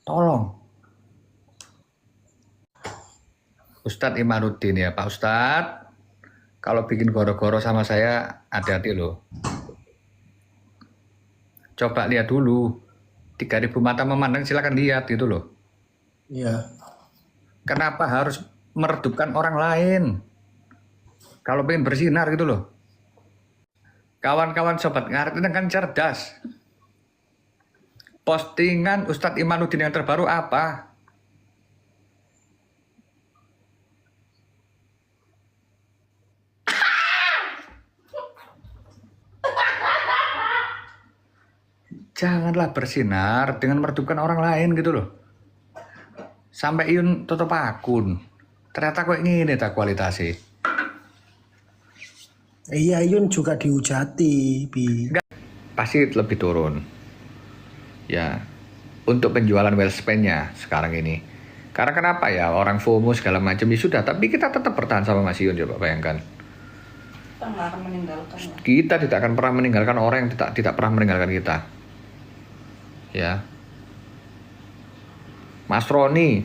Tolong. Ustadz Imanuddin ya, Pak Ustadz. Kalau bikin goro-goro sama saya, hati-hati loh. Coba lihat dulu. 3.000 mata memandang, silakan lihat gitu loh. Iya. Kenapa harus meredupkan orang lain? Kalau pengen bersinar gitu loh. Kawan-kawan sobat ngaret ini kan cerdas. Postingan Ustadz Imanuddin yang terbaru apa? Janganlah bersinar dengan meredupkan orang lain gitu loh. Sampai Iyun tutup akun. Ternyata kok ini tak kualitasnya. Iya, Yun juga dihujati, Bi. Pasti lebih turun. Ya, untuk penjualan wellspan-nya sekarang ini. Karena kenapa ya, orang FOMO segala macam ya sudah, tapi kita tetap bertahan sama Mas Iyun, coba bayangkan. Kita nggak akan meninggalkan ya. Kita tidak akan pernah meninggalkan orang yang tidak pernah meninggalkan kita. Ya. Mas Roni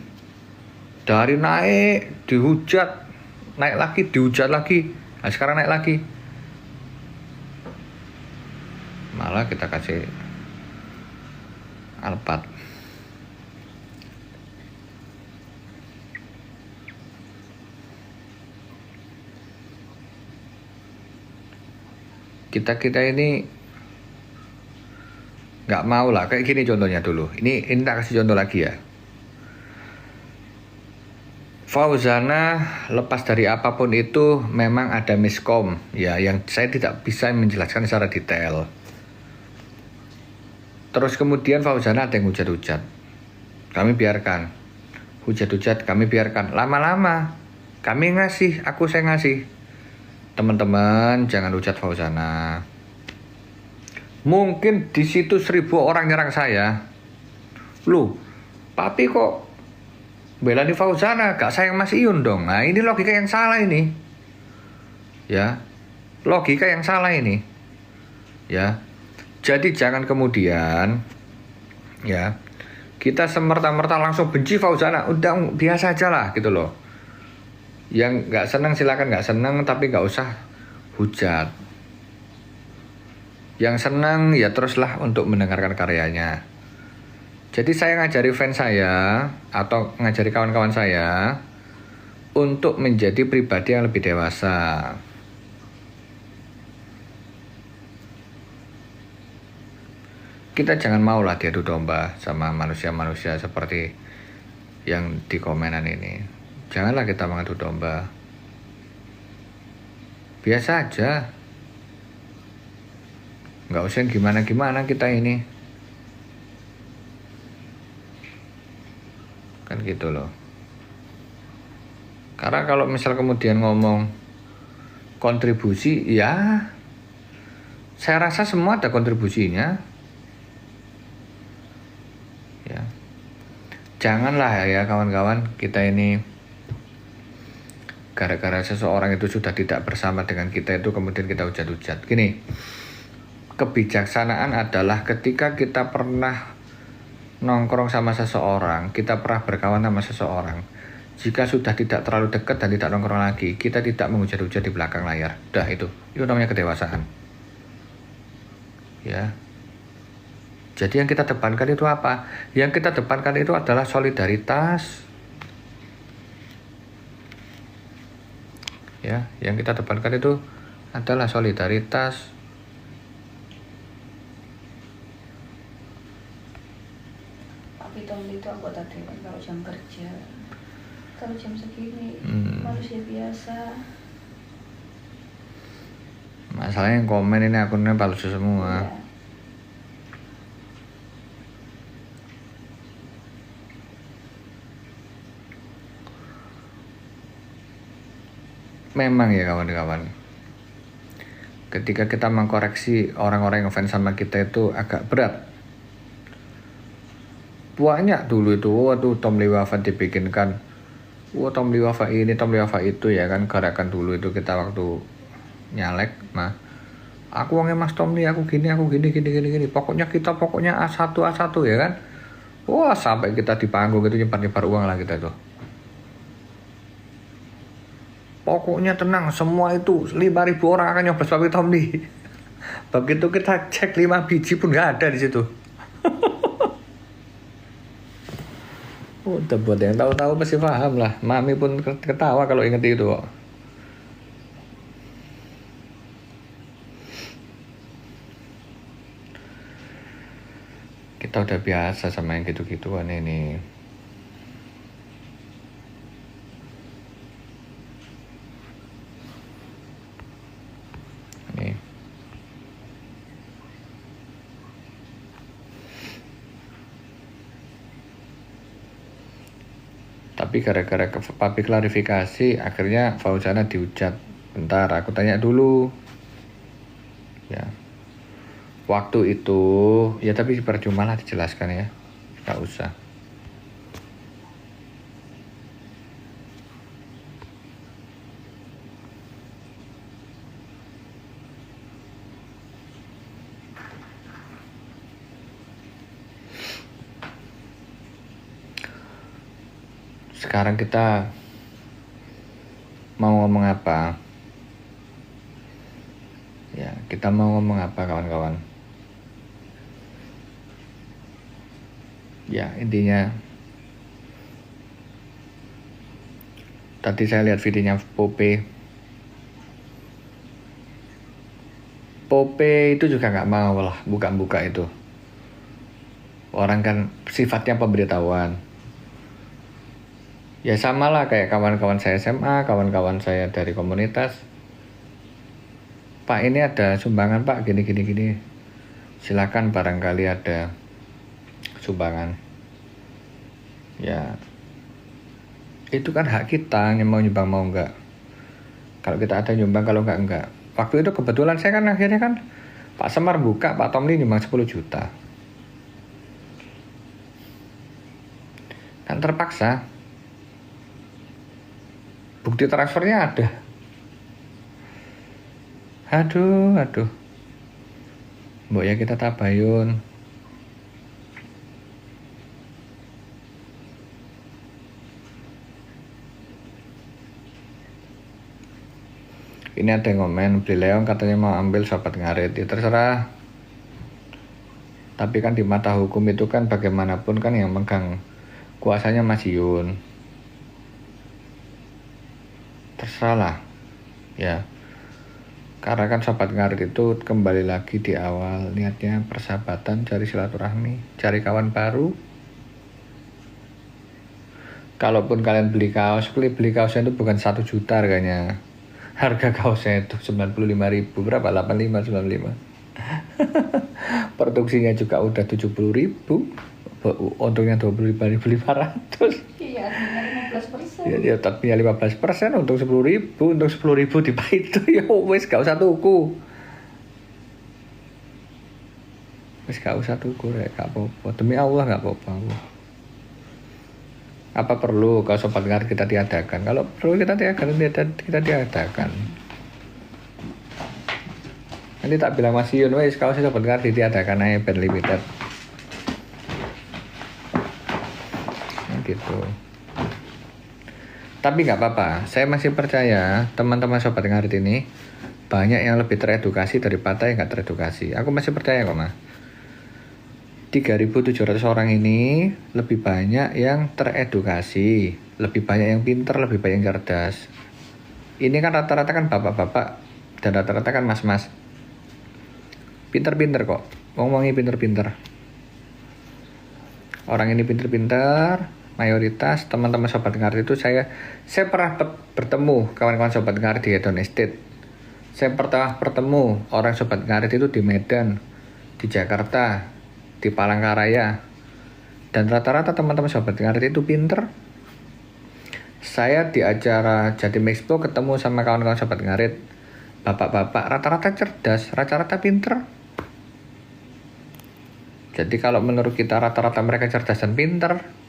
dari naik dihujat, naik lagi dihujat lagi. Nah, sekarang naik lagi. Malah kita kasih Alphard. Kita ini nggak mau lah, kayak gini contohnya dulu. Ini tak kasih contoh lagi ya. Fauzana lepas dari apapun itu memang ada miskom ya, yang saya tidak bisa menjelaskan secara detail. Terus kemudian Fauzana ada yang hujat-hujat, kami biarkan. Hujat-hujat kami biarkan. Lama-lama kami ngasih, saya ngasih. Teman-teman jangan hujat Fauzana. Mungkin di situ 1.000 orang nyerang saya. Loh, papi kok bela di Fauzana, gak sayang Mas Iyun dong. Nah, ini logika yang salah ini. Ya. Logika yang salah ini. Ya. Jadi jangan kemudian ya, kita semerta-merta langsung benci Fauzana. Udah biasa aja lah gitu loh. Yang gak senang silakan gak senang, tapi gak usah hujat. Yang senang ya teruslah untuk mendengarkan karyanya. Jadi saya ngajari fans saya atau ngajari kawan-kawan saya untuk menjadi pribadi yang lebih dewasa. Kita jangan maulah diadu domba sama manusia-manusia seperti yang di komenan ini. Janganlah kita mengadu domba. Biasa aja. Nggak usah gimana-gimana kita ini. Kan gitu loh. Karena kalau misal kemudian ngomong kontribusi, ya saya rasa semua ada kontribusinya. Ya. Janganlah ya kawan-kawan, kita ini gara-gara seseorang itu sudah tidak bersama dengan kita itu kemudian kita hujat-hujat. Gini, kebijaksanaan adalah ketika kita pernah nongkrong sama seseorang, kita pernah berkawan sama seseorang, jika sudah tidak terlalu dekat dan tidak nongkrong lagi, kita tidak menghujat-hujat di belakang layar. Dah itu namanya kedewasaan. Ya. Jadi yang kita depankan itu apa? Yang kita depankan itu adalah solidaritas. Ya, yang kita depankan itu adalah solidaritas. Tapi Tommy itu anggota dewan kalau jam kerja. Kalau jam segini manusia biasa. Masalahnya yang komen ini akunnya palsu semua. Ya. Memang ya kawan-kawan, ketika kita mengkoreksi orang-orang yang fans sama kita itu agak berat. Banyak dulu itu, waduh Tom Liwafa dibikinkan, Tom Liwafa ini, Tom Liwafa itu ya kan, gerakan dulu itu kita waktu nyalek, mah aku wongnya Mas Tom nih, aku gini, pokoknya kita A1 ya kan. Wah, sampai kita di panggung itu nyebar-nyebar uang lah kita tuh. Pokoknya tenang, semua itu 5.000 orang akan nyoblos Papi Tommy. Begitu kita cek 5 biji pun nggak ada di situ. Udah buat yang tahu-tahu pasti paham lah. Mami pun ketawa kalau inget itu kok. Kita udah biasa sama yang gitu-gituan ini. Nih. Tapi gara-gara Papi klarifikasi, akhirnya Fauzana dihujat. Bentar, aku tanya dulu. Ya. Waktu itu, ya tapi percuma lah dijelaskan ya. Gak usah. Sekarang kita mau ngomong apa? Ya, kita mau ngomong apa kawan-kawan? Ya, intinya tadi saya lihat videonya Pope. Pope itu juga nggak mau lah buka-buka itu. Orang kan sifatnya pemberitahuan. Ya sama lah kayak kawan-kawan saya SMA, kawan-kawan saya dari komunitas. Pak, ini ada sumbangan Pak, gini. Silakan barangkali ada sumbangan. Ya, itu kan hak kita yang mau nyumbang mau enggak. Kalau kita ada nyumbang, kalau enggak. Waktu itu kebetulan saya kan akhirnya kan Pak Semar buka, Pak Tomli nyumbang 10 juta. Kan terpaksa. Bukti transfernya ada. Aduh. Mbok ya kita tabayun. Ini ada yang komen, beli Leong katanya mau ambil sobat ngarit. Ya terserah. Tapi kan di mata hukum itu kan bagaimanapun kan yang megang kuasanya Mas Yun. Terserah lah. Ya. Karena kan sobat ngarit itu kembali lagi di awal niatnya persahabatan, cari silaturahmi, cari kawan baru. Kalaupun kalian beli kaosnya itu bukan 1 juta harganya. Harga kaosnya itu 95.000, berapa? 85, 95. Produksinya juga udah 70.000. Untungnya 25.500. Iya, artinya 15%. Ya tapi 15% untung 10.000, untung 10.000 dipahit itu ya wes gak usah tuku. Wes gak usah tuku rek, gak apa-apa. Demi Allah gak apa-apa. Apa perlu kalau sobat ngarit kita tiadakan? Kalau perlu kita tiadakan. Nanti tak bilang Mas Yun, wes kalau sobat ngarit ditiadakan aja band limited. Gitu. Tapi nggak apa-apa, saya masih percaya teman-teman sobat ngarit ini banyak yang lebih teredukasi daripada yang nggak teredukasi. Aku masih percaya kok mas. 3.700 orang ini lebih banyak yang teredukasi, lebih banyak yang pinter, lebih banyak yang cerdas. Ini kan rata-rata kan bapak-bapak dan rata-rata kan mas-mas. Pinter-pinter kok, ngomongnya pinter-pinter. Orang ini pinter-pinter. Mayoritas teman-teman sobat ngarit itu saya pernah bertemu kawan-kawan sobat ngarit di Hedon Estate. Saya pernah bertemu orang sobat ngarit itu di Medan, di Jakarta, di Palangkaraya. Dan rata-rata teman-teman sobat ngarit itu pinter. Saya di acara Jatim Expo ketemu sama kawan-kawan sobat ngarit. Bapak-bapak rata-rata cerdas, rata-rata pinter. Jadi kalau menurut kita rata-rata mereka cerdas dan pinter,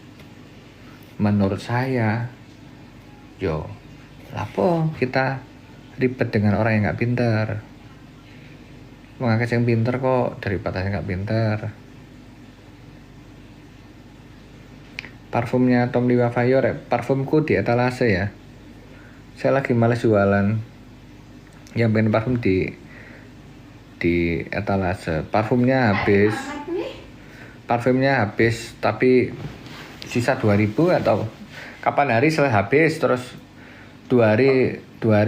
menurut saya, lapo kita ribet dengan orang yang nggak pinter. Mengangkat yang pinter kok daripada yang nggak pinter. Parfumnya Tom Liwafayo, parfumku di etalase ya. Saya lagi males jualan. Yang pengen parfum di etalase. Parfumnya habis, tapi sisa 2000 atau kapan hari setelah habis, terus 2 hari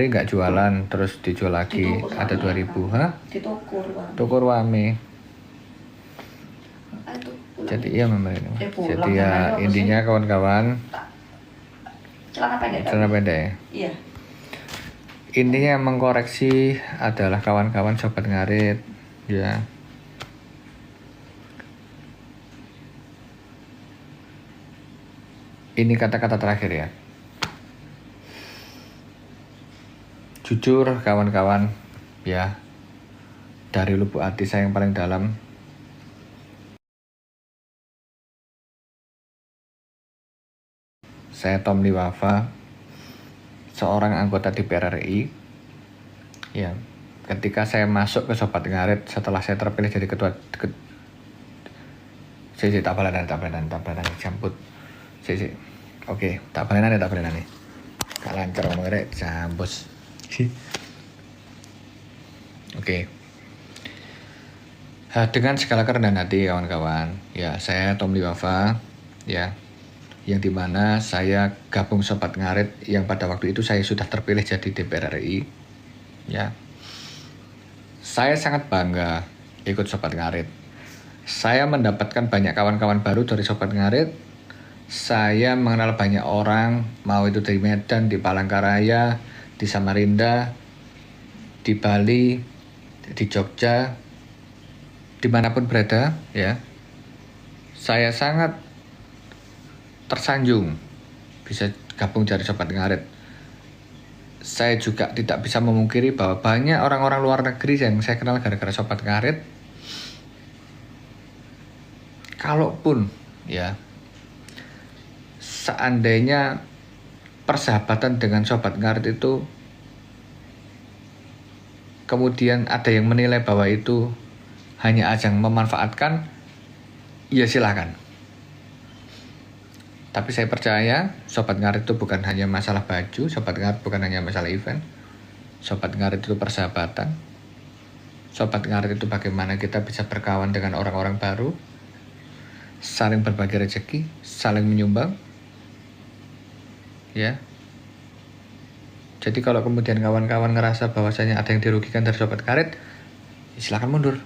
nggak jualan, terus dijual lagi ada 2000. Di toko ruang. Toko Ruame. Itu pulang. Jadi iya memang ini. pulang Jadi ya namanya apa intinya kawan-kawan, Celana pendek. celana pendek. Iya. Intinya yang mengkoreksi adalah kawan-kawan sobat ngarit ya. Ini kata-kata terakhir ya. Jujur kawan-kawan ya, dari lubuk hati saya yang paling dalam, saya Tom Liwafa, seorang anggota DPR RI ya. Ketika saya masuk ke Sobat Ngarit setelah saya terpilih jadi ketua tak balenan jambut. Oke, tak balenan. Gak lancar ngomong rek jambus. Oke. Dengan segala kerendahan hati kawan-kawan, ya saya Tom Liwafa ya, yang dimana saya gabung Sobat Ngarit yang pada waktu itu saya sudah terpilih jadi DPR RI ya. Saya sangat bangga ikut Sobat Ngarit. Saya mendapatkan banyak kawan-kawan baru dari Sobat Ngarit. Saya mengenal banyak orang, mau itu di Medan, di Palangkaraya, di Samarinda, di Bali, di Jogja, dimanapun berada ya. Saya sangat tersanjung bisa gabung jadi Sobat Ngarit. Saya juga tidak bisa memungkiri bahwa banyak orang-orang luar negeri yang saya kenal gara-gara Sobat Ngarit. Kalaupun ya, seandainya persahabatan dengan Sobat Ngarit itu kemudian ada yang menilai bahwa itu hanya ajang memanfaatkan, ya silakan. Tapi saya percaya Sobat Ngarit itu bukan hanya masalah baju, Sobat Ngarit bukan hanya masalah event. Sobat Ngarit itu persahabatan. Sobat Ngarit itu bagaimana kita bisa berkawan dengan orang-orang baru, saling berbagi rezeki, saling menyumbang. Ya. Jadi kalau kemudian kawan-kawan ngerasa bahwasanya ada yang dirugikan dari Sobat Ngarit, silakan mundur.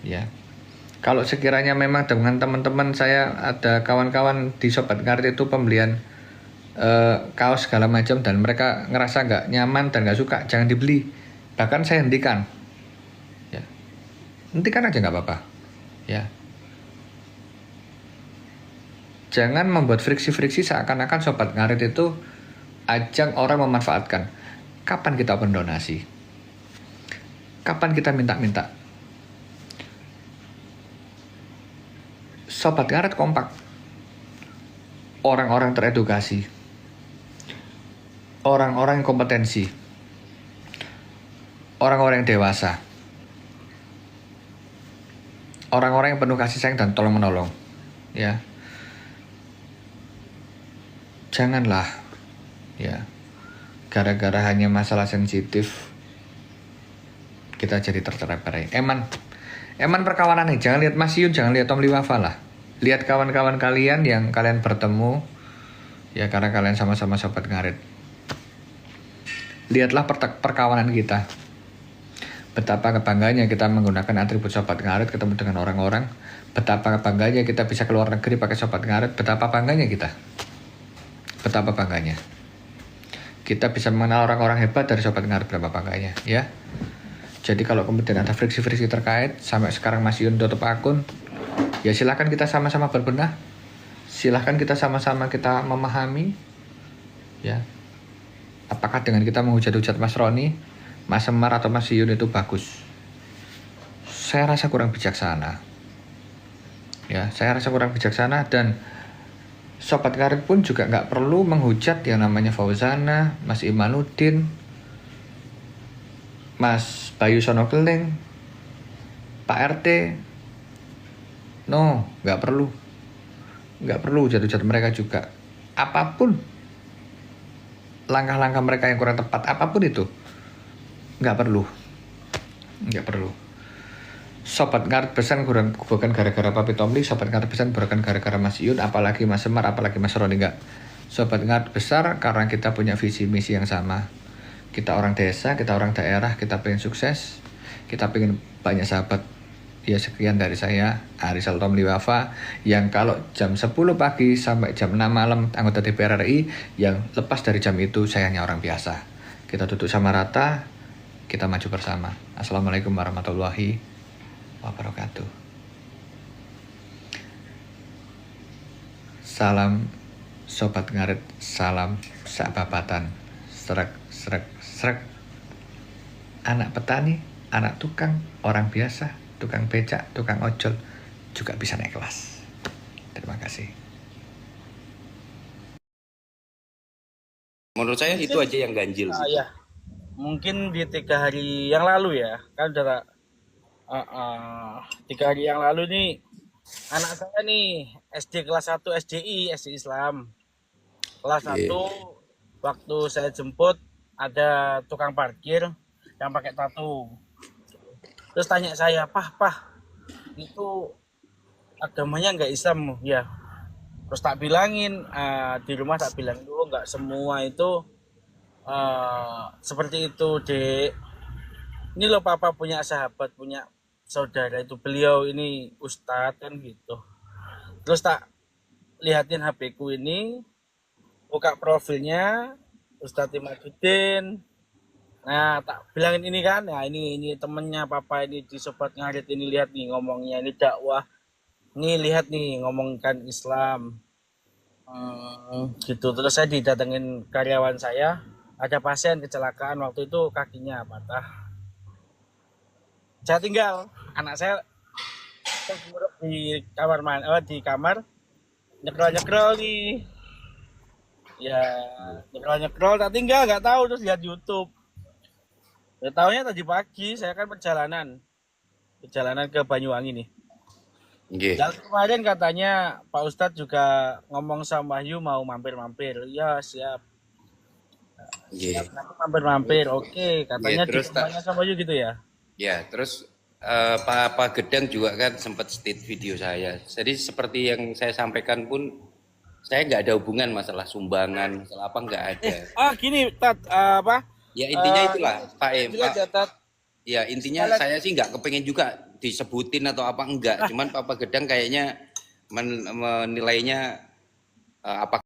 Ya. Kalau sekiranya memang dengan teman-teman saya ada kawan-kawan di Sobat Ngarit itu pembelian kaos segala macam dan mereka ngerasa nggak nyaman dan nggak suka, jangan dibeli. Bahkan saya hentikan. Ya. Hentikan aja nggak apa-apa. Ya. Jangan membuat friksi-friksi seakan-akan Sobat Ngarit itu ajang orang memanfaatkan. Kapan kita open donasi? Kapan kita minta-minta? Sobat Ngarit kompak. Orang-orang teredukasi. Orang-orang yang kompetensi. Orang-orang yang dewasa. Orang-orang yang penuh kasih sayang dan tolong menolong. Ya. Janganlah ya, gara-gara hanya masalah sensitif kita jadi tercerai-berai. Eman perkawanan nih, jangan lihat Mas Yun, jangan lihat Tom Liwafa lah. Lihat kawan-kawan kalian yang kalian bertemu ya karena kalian sama-sama Sobat Ngarit. Lihatlah perkawanan kita. Betapa kebangganya kita menggunakan atribut Sobat Ngarit ketemu dengan orang-orang. Betapa kebangganya kita bisa keluar negeri pakai Sobat Ngarit. Betapa bangganya kita. Betapa bangganya. Kita bisa mengenal orang-orang hebat dari Sobat Ngarit, berapa bangganya ya. Jadi kalau kemudian ada friksi-friksi terkait sampai sekarang Mas Yun tutup akun, ya silahkan kita sama-sama berbenah. Silahkan kita sama-sama kita memahami ya. Apakah dengan kita menghujat-hujat Mas Roni, Mas Semar atau Mas Yun itu bagus? Saya rasa kurang bijaksana. Ya, saya rasa kurang bijaksana dan Sobat Ngarit pun juga nggak perlu menghujat yang namanya Fauzana, Mas Imanuddin, Mas Bayu Sonokeling, Pak RT. No, nggak perlu. nggak perlu jatuh-jatuh mereka juga. Apapun langkah-langkah mereka yang kurang tepat, apapun itu, nggak perlu. Sobat ngaret besan bukan gara-gara Papi Tomli, sobat ngaret besan bukan gara-gara Mas Iyun, apalagi Mas Semar, apalagi Mas Roni, enggak. Sobat ngaret besar karena kita punya visi misi yang sama. Kita orang desa, kita orang daerah, kita pengen sukses, kita pengen banyak sahabat. Ya sekian dari saya, Arisal Tomli Wafa, yang kalau jam 10 pagi sampai jam 6 malam anggota DPR RI, yang lepas dari jam itu saya hanya orang biasa. Kita duduk sama rata, kita maju bersama. Assalamualaikum warahmatullahi wabarakatuh. Salam sobat ngaret, salam sababatan. Srek srek srek. Anak petani, anak tukang, orang biasa, tukang becak, tukang ojol juga bisa naik kelas. Terima kasih. Menurut saya itu aja yang ganjil sih. Ya, mungkin di 3 hari yang lalu ya, kan udah 3 hari yang lalu nih anak saya nih SD kelas 1 SDI Islam kelas 1 waktu saya jemput ada tukang parkir yang pakai tato, terus tanya saya, pah itu agamanya nggak Islam ya? Terus tak bilangin, di rumah tak bilang dulu nggak semua itu seperti itu, Dek. Ini loh papa punya sahabat, punya saudara itu, beliau ini ustadz kan gitu. Terus tak lihatin HP ku ini, buka profilnya Ustadz Imaduddin. Nah tak bilangin ini kan, nah ini temennya papa ini di Sobat Ngarit ini, lihat nih ngomongnya, ini dakwah. Nih lihat nih ngomongkan Islam. Gitu. Terus saya didatengin karyawan saya, ada pasien kecelakaan waktu itu kakinya patah. Saya tinggal, anak saya di kamar nyekrol nih. Ya nyekrol tak tinggal, nggak tahu, terus lihat YouTube. Ya tahunya tadi pagi saya kan perjalanan ke Banyuwangi nih. Dan kemarin katanya Pak Ustadz juga ngomong sama Wahyu mau mampir-mampir. Ya siap. Siap, mampir-mampir. Oke, katanya di rumahnya sama Wahyu gitu ya. Ya, terus Pak Gedang juga kan sempat state video saya. Jadi seperti yang saya sampaikan pun, saya nggak ada hubungan masalah sumbangan, masalah apa, nggak ada. Gini, Tat, apa? Ya intinya itulah, Pak Em. Ya intinya saya sih nggak kepengen juga disebutin atau apa, enggak. Cuman Pak Gedang kayaknya menilainya apa